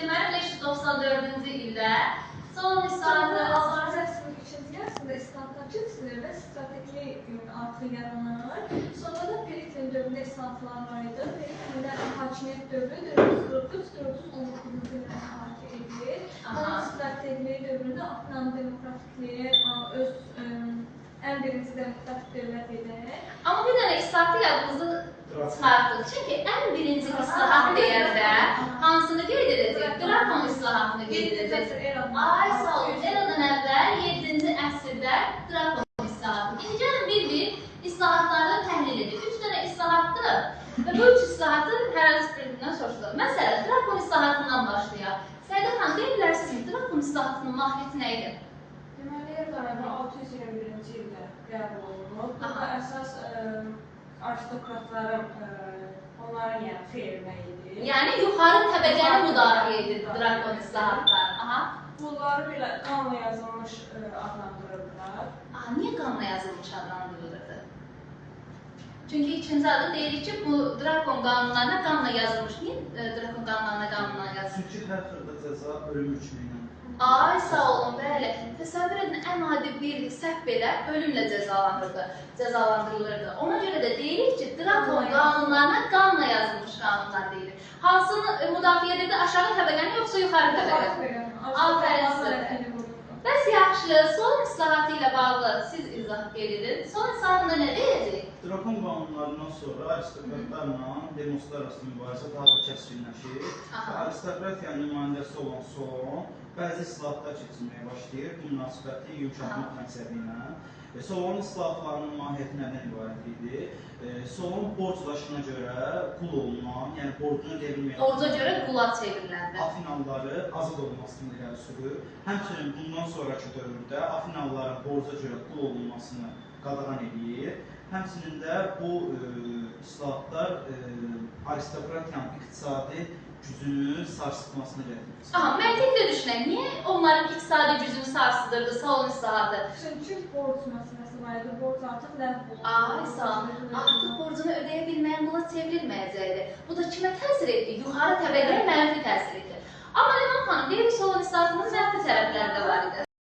Deməli 594-cü ildə son islahatı Azərbaycan 3-cü əsrdə islahatlar cütsünür və strateji artıq yaranır. Sonra da Perikli dövründə islahatlar var idi. Periklində hakimiyyət dövrü 449-19-cu illərə hakim edir. Onun strateji dövründə Afgan demokratikliyi öz ən birinci demokratik dövlət edir. Amma bir dənə islahatı yadımızda çıxartdıq. Çünki ən birinci islahat deyəndə hansını qeyd edəcək? Drakon islahatını qeyd edəcək. Ay sağ olun, eradan əvvəl 7-ci əsrdə Drakon islahatı. İndi gəlin bir-bir islahatları təhlil edək. 3 dənə islahatdır və bu 3 islahatı hər hansı birindən soruşulur. Məsələn, Drakon islahatından başlayaq. Səidə xanım, deyə bilərsinizmi, Drakon islahatının mahiyyəti nə idi? Deməli, eradan əvvəl 621-ci ildə qəbul olunub. Burada əsas aristokratların onların xeyrinə idi. Yəni, yuxarı təbəqəni müdafiə edir Drakon islahatları. Bunları belə qanla yazılmış adlandırırdılar. Niyə qanla yazılmış adlandırılırdı? Çünki ikinci adı deyirik ki, bu Drakon qanunlarına qanla yazılmış. Niyə Drakon qanunlarına yazılmış? Çünki hər xırda cəza ölüm hükmü ilə. Ay sağ olun, bəli. Təsəvvür edin, ən adi bir səhv belə ölümlə cəzalandırılırdı. Ona görə də deyirik ki, Drakon qanunlarına qanla yazılmış qanunlar deyilir. Hansını müdafiə edirdi? Aşağı təbəqəni yoxsa yuxarı təbəqəni? Aferin sizə. Bəs yaxşı, son islahatı ilə bağlı siz izah qeyd edin. Son islahatında nə deyəcək? Drakon qanunlarından sonra aristokratlarla demoslar arasında mübarizə daha da kəskinləşir. Aristokratiyanın nümayəndəsi olan Solon bəzi islahatlar keçirməyə başlayır. Bu münasibəti yumşaltmaq məqsədi ilə. Solon islahatlarının mahiyyəti nədən ibarət idi? Solon borc daşına görə qul olunan, yəni borcunu ödəyə bilməyən Borca görə qula çevriləndə. Afinalıları azad olunmasını irəli sürür. Həmçinin bundan sonraki dövrdə Afinalıların borca görə qul olunmasını qadağan edir. Həmçinin də bu islahatlar aristokratiyanın iqtisadi gücünü sarsıtmasına gətirir. Məntiqlə düşünək, niyə onların iqtisadi gücünü sarsıdırdı Solon islahatı? Çünki borc məsələsi var idi, borc artıq ləğv olundu. Ay sağ ol, artıq borcunu ödəyə bilməyən qula çevrilməyəcəkdi. Bu da kimə təsir etdi? Yuxarı təbəqəyə mənfi təsir etdi. Amma Ləman xanım, deyirik Solon islahatının mənfi tərəfləri də var idi.